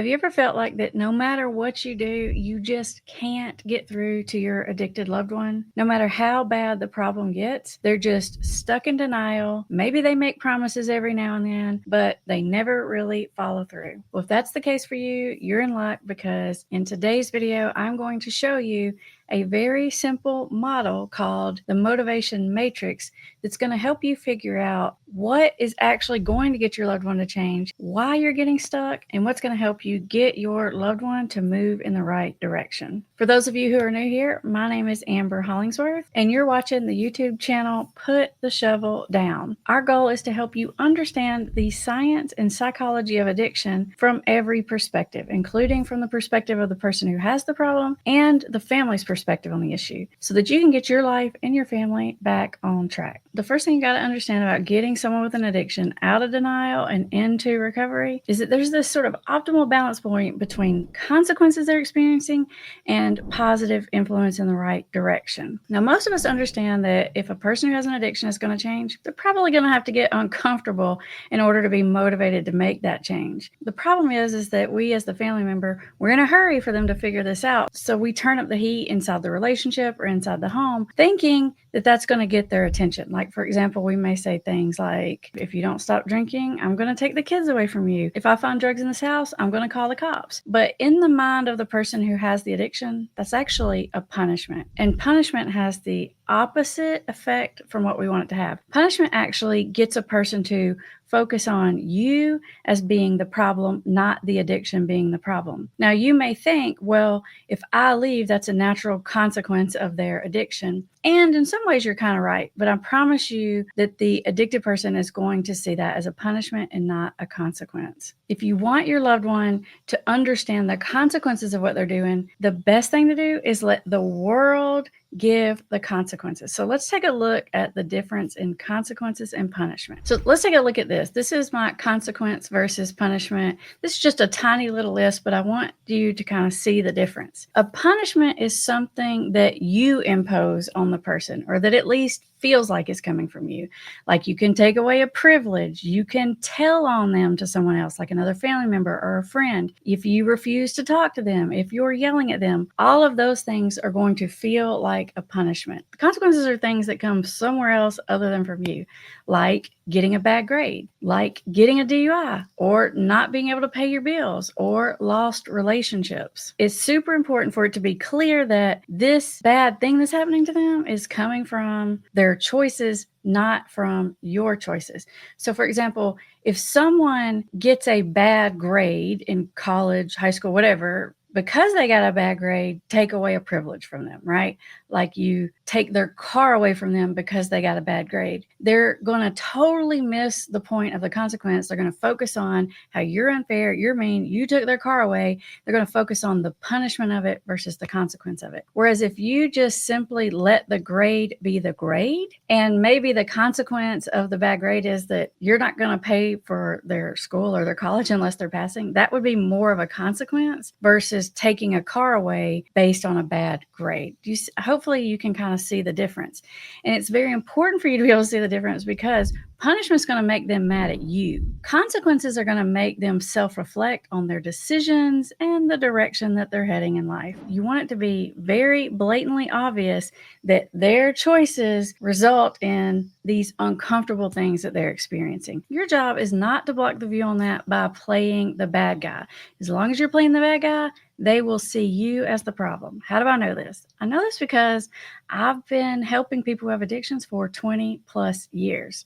Have you ever felt like that no matter what you do, you just can't get through to your addicted loved one? No matter how bad the problem gets, they're just stuck in denial. Maybe they make promises every now and then, but they never really follow through. Well, if that's the case for you, you're in luck, because in today's video, I'm going to show you a very simple model called the motivation matrix that's going to help you figure out what is actually going to get your loved one to change, why you're getting stuck, and what's going to help you get your loved one to move in the right direction. For those of you who are new here, my name is Amber Hollingsworth, and you're watching the YouTube channel Put the Shovel Down. Our goal is to help you understand the science and psychology of addiction from every perspective, including from the perspective of the person who has the problem and the family's perspective on the issue, so that you can get your life and your family back on track. The first thing you got to understand about getting someone with an addiction out of denial and into recovery is that there's this sort of optimal balance point between consequences they're experiencing and positive influence in the right direction. Now, most of us understand that if a person who has an addiction is going to change, they're probably going to have to get uncomfortable in order to be motivated to make that change. The problem is that we, as the family member, we're in a hurry for them to figure this out. So we turn up the heat inside the relationship or inside the home, thinking that that's going to get their attention. Like, for example, we may say things like, if you don't stop drinking, I'm going to take the kids away from you. If I find drugs in this house, I'm going to call the cops. But in the mind of the person who has the addiction, that's actually a punishment. And punishment has the opposite effect from what we want it to have. Punishment actually gets a person to focus on you as being the problem, not the addiction being the problem. Now, you may think, well, if I leave, that's a natural consequence of their addiction. And in some ways, you're kind of right. But I promise you that the addicted person is going to see that as a punishment and not a consequence. If you want your loved one to understand the consequences of what they're doing, the best thing to do is let the world give the consequences. So let's take a look at the difference in consequences and punishment. So let's take a look at this. This is my consequence versus punishment. This is just a tiny little list, but I want you to kind of see the difference. A punishment is something that you impose on the person, or that at least feels like it's coming from you. Like, you can take away a privilege. You can tell on them to someone else, like another family member or a friend. If you refuse to talk to them, if you're yelling at them, all of those things are going to feel like a punishment. The consequences are things that come somewhere else other than from you, like getting a bad grade, like getting a DUI, or not being able to pay your bills, or lost relationships. It's super important for it to be clear that this bad thing that's happening to them is coming from their choices, not from your choices. So, for example, if someone gets a bad grade in college, high school, whatever, because they got a bad grade, take away a privilege from them, right? Like, you take their car away from them because they got a bad grade. They're going to totally miss the point of the consequence. They're going to focus on how you're unfair, you're mean, you took their car away. They're going to focus on the punishment of it versus the consequence of it. Whereas if you just simply let the grade be the grade, and maybe the consequence of the bad grade is that you're not going to pay for their school or their college unless they're passing, that would be more of a consequence versus taking a car away based on a bad grade. Hopefully you can kind of see the difference. And it's very important for you to be able to see the difference, because punishment is going to make them mad at you. Consequences are going to make them self-reflect on their decisions and the direction that they're heading in life. You want it to be very blatantly obvious that their choices result in these uncomfortable things that they're experiencing. Your job is not to block the view on that by playing the bad guy. As long as you're playing the bad guy, they will see you as the problem. How do I know this? I know this because I've been helping people who have addictions for 20 plus years.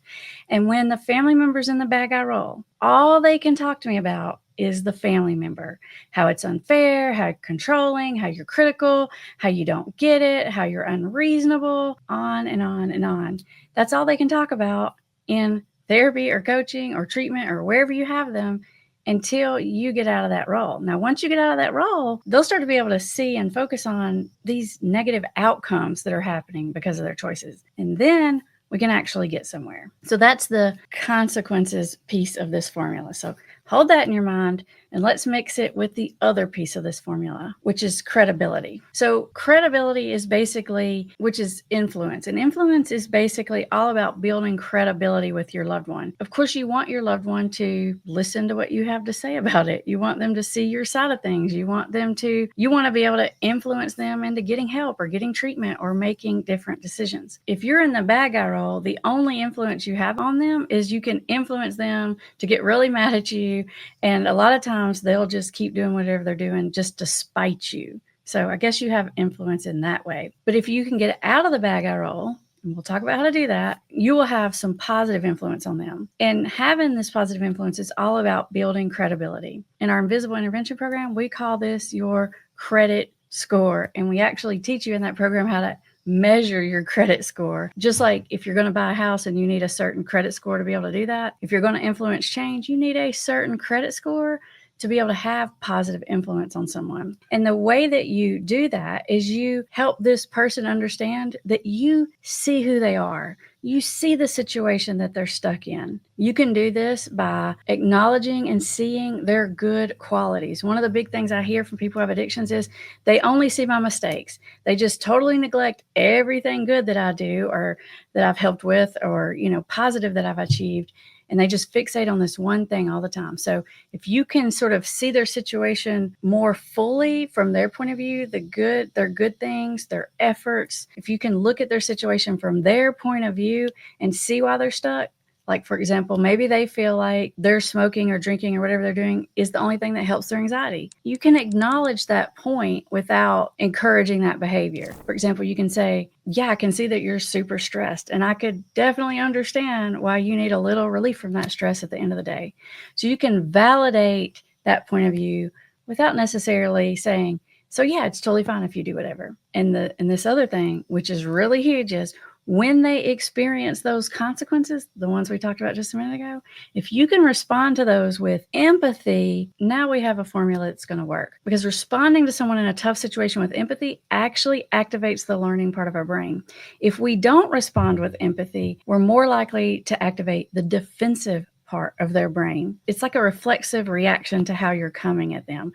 And when the family member's in the bad guy role, all they can talk to me about is the family member, how it's unfair, how you're controlling, how you're critical, how you don't get it, how you're unreasonable, on and on and on. That's all they can talk about in therapy or coaching or treatment or wherever you have them, until you get out of that role. Now, once you get out of that role, they'll start to be able to see and focus on these negative outcomes that are happening because of their choices. And then we can actually get somewhere. So that's the consequences piece of this formula. So hold that in your mind And let's mix it with the other piece of this formula, which is credibility. So credibility is basically, which is influence. And influence is basically all about building credibility with your loved one. Of course, you want your loved one to listen to what you have to say about it. You want them to see your side of things. You want to be able to influence them into getting help or getting treatment or making different decisions. If you're in the bad guy role, the only influence you have on them is you can influence them to get really mad at you. And a lot of times they'll just keep doing whatever they're doing just to spite you. So I guess you have influence in that way. But if you can get out of the bad guy role, and we'll talk about how to do that, you will have some positive influence on them. And having this positive influence is all about building credibility. In our Invisible Intervention program, we call this your credit score. And we actually teach you in that program how to measure your credit score. Just like if you're going to buy a house and you need a certain credit score to be able to do that, if you're going to influence change, you need a certain credit score to be able to have positive influence on someone. And the way that you do that is you help this person understand that you see who they are. You see the situation that they're stuck in. You can do this by acknowledging and seeing their good qualities. One of the big things I hear from people who have addictions is they only see my mistakes. They just totally neglect everything good that I do or that I've helped with or, positive that I've achieved. And they just fixate on this one thing all the time. So if you can sort of see their situation more fully from their point of view, their good things, their efforts, if you can look at their situation from their point of view and see why they're stuck, like, for example, maybe they feel like they're smoking or drinking or whatever they're doing is the only thing that helps their anxiety. You can acknowledge that point without encouraging that behavior. For example, you can say, yeah, I can see that you're super stressed, and I could definitely understand why you need a little relief from that stress at the end of the day. So you can validate that point of view without necessarily saying, so yeah, it's totally fine if you do whatever. And this other thing, which is really huge, is when they experience those consequences, the ones we talked about just a minute ago, if you can respond to those with empathy, now we have a formula that's going to work. Because responding to someone in a tough situation with empathy actually activates the learning part of our brain. If we don't respond with empathy, we're more likely to activate the defensive part of their brain. It's like a reflexive reaction to how you're coming at them.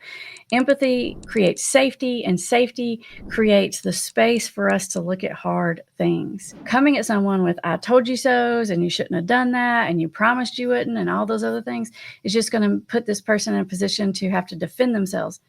Empathy creates safety, and safety creates the space for us to look at hard things. Coming at someone with I told you so's and you shouldn't have done that and you promised you wouldn't and all those other things is just going to put this person in a position to have to defend themselves,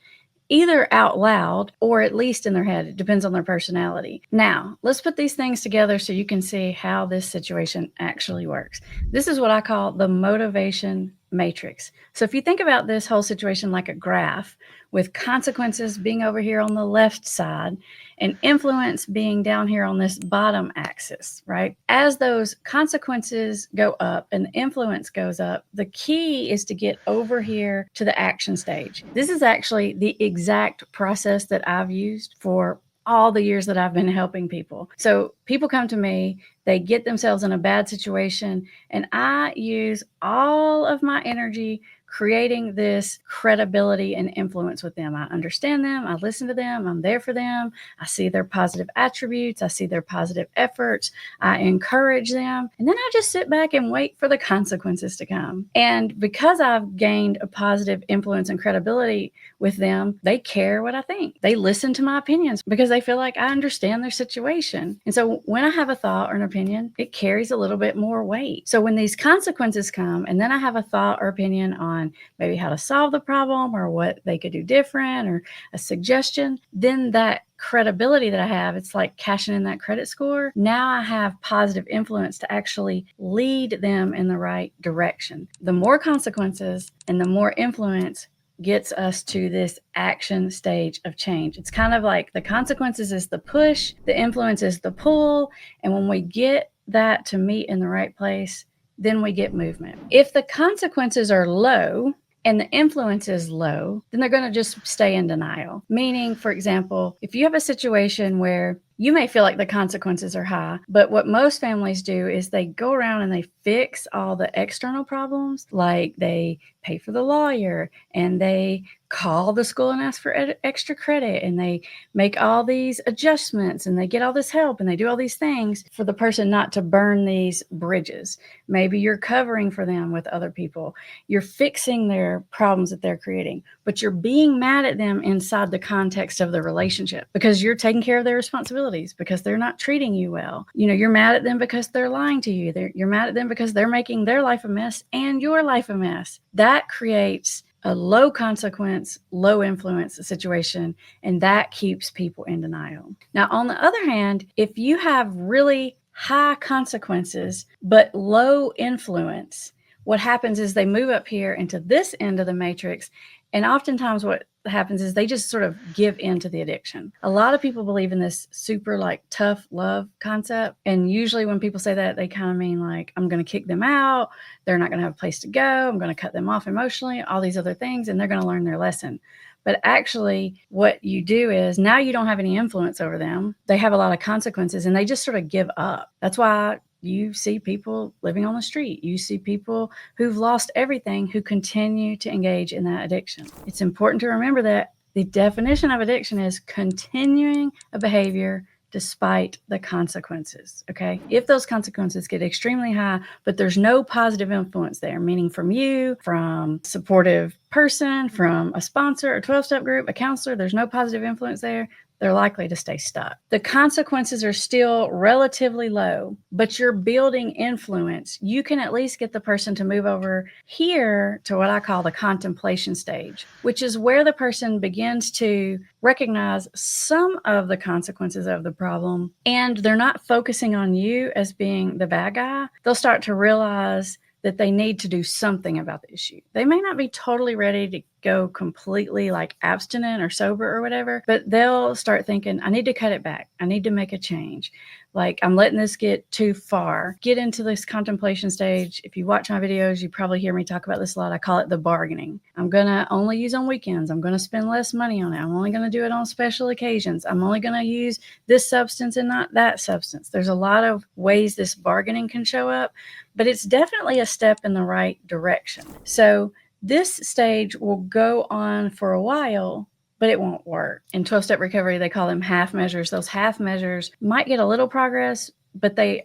either out loud or at least in their head. It depends on their personality. Now, let's put these things together so you can see how this situation actually works. This is what I call the motivation matrix. So if you think about this whole situation like a graph, with consequences being over here on the left side and influence being down here on this bottom axis, right? As those consequences go up and the influence goes up, the key is to get over here to the action stage. This is actually the exact process that I've used for all the years that I've been helping people. So people come to me, they get themselves in a bad situation, and I use all of my energy creating this credibility and influence with them. I understand them. I listen to them. I'm there for them. I see their positive attributes. I see their positive efforts. I encourage them. And then I just sit back and wait for the consequences to come. And because I've gained a positive influence and credibility with them, they care what I think. They listen to my opinions because they feel like I understand their situation. And so when I have a thought or an opinion, it carries a little bit more weight. So when these consequences come, and then I have a thought or opinion on maybe how to solve the problem or what they could do different or a suggestion, then that credibility that I have, it's like cashing in that credit score. Now I have positive influence to actually lead them in the right direction. The more consequences and the more influence gets us to this action stage of change. It's kind of like the consequences is the push, the influence is the pull, and when we get that to meet in the right place, then we get movement. If the consequences are low and the influence is low, then they're going to just stay in denial. Meaning, for example, if you have a situation where you may feel like the consequences are high, but what most families do is they go around and they fix all the external problems, like they pay for the lawyer and they call the school and ask for extra credit, and they make all these adjustments, and they get all this help, and they do all these things for the person not to burn these bridges. Maybe you're covering for them with other people. You're fixing their problems that they're creating, but you're being mad at them inside the context of the relationship because you're taking care of their responsibilities, because they're not treating you well. You're mad at them because they're lying to you. You're mad at them because they're making their life a mess and your life a mess. That creates a low consequence, low influence situation, and that keeps people in denial. Now, on the other hand, if you have really high consequences but low influence, what happens is they move up here into this end of the matrix, and oftentimes what happens is they just sort of give in to the addiction. A lot of people believe in this super tough love concept, and usually when people say that, they kind of mean I'm going to kick them out, they're not going to have a place to go, I'm going to cut them off emotionally, all these other things, and they're going to learn their lesson. But actually what you do is now you don't have any influence over them. They have a lot of consequences and they just sort of give up. That's why you see people living on the street. You see people who've lost everything who continue to engage in that addiction. It's important to remember that the definition of addiction is continuing a behavior despite the consequences, okay? If those consequences get extremely high, but there's no positive influence there, meaning from you, from supportive person, from a sponsor, a 12-step group, a counselor, there's no positive influence there, they're likely to stay stuck. The consequences are still relatively low, but you're building influence. You can at least get the person to move over here to what I call the contemplation stage, which is where the person begins to recognize some of the consequences of the problem, and they're not focusing on you as being the bad guy. They'll start to realize that they need to do something about the issue. They may not be totally ready to go completely abstinent or sober or whatever, but they'll start thinking, I need to cut it back. I need to make a change. I'm letting this get too far. Get into this contemplation stage. If you watch my videos, you probably hear me talk about this a lot. I call it the bargaining. I'm going to only use on weekends. I'm going to spend less money on it. I'm only going to do it on special occasions. I'm only going to use this substance and not that substance. There's a lot of ways this bargaining can show up, but it's definitely a step in the right direction. So this stage will go on for a while, but it won't work. In 12-step recovery, they call them half measures. Those half measures might get a little progress, but they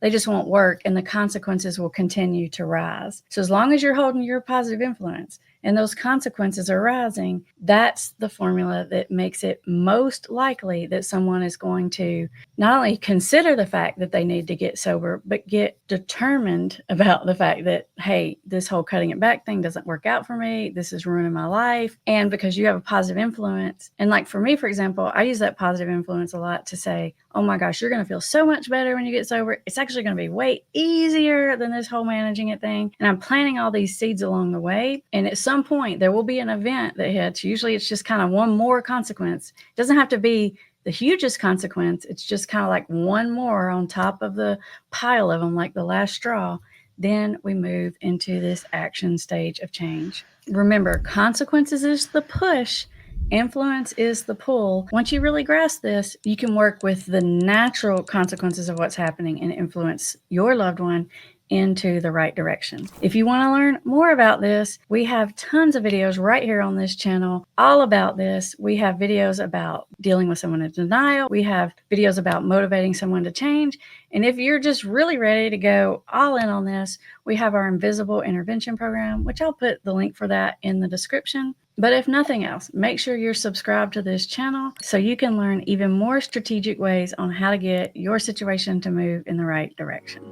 just won't work, and the consequences will continue to rise. So as long as you're holding your positive influence and those consequences are rising, that's the formula that makes it most likely that someone is going to not only consider the fact that they need to get sober, but get determined about the fact that, hey, this whole cutting it back thing doesn't work out for me. This is ruining my life. And because you have a positive influence, and for me, for example, I use that positive influence a lot to say, oh my gosh, you're going to feel so much better when you get sober. It's actually going to be way easier than this whole managing it thing. And I'm planting all these seeds along the way. And at some point, there will be an event that hits. Usually it's just kind of one more consequence. It doesn't have to be the hugest consequence. It's just kind of one more on top of the pile of them, like the last straw. Then we move into this action stage of change. Remember, consequences is the push. Influence is the pull. Once you really grasp this, you can work with the natural consequences of what's happening and influence your loved one into the right direction. If you want to learn more about this, we have tons of videos right here on this channel all about this. We have videos about dealing with someone in denial. We have videos about motivating someone to change. And if you're just really ready to go all in on this, we have our Invisible Intervention Program, which I'll put the link for that in the description. But if nothing else, make sure you're subscribed to this channel so you can learn even more strategic ways on how to get your situation to move in the right direction.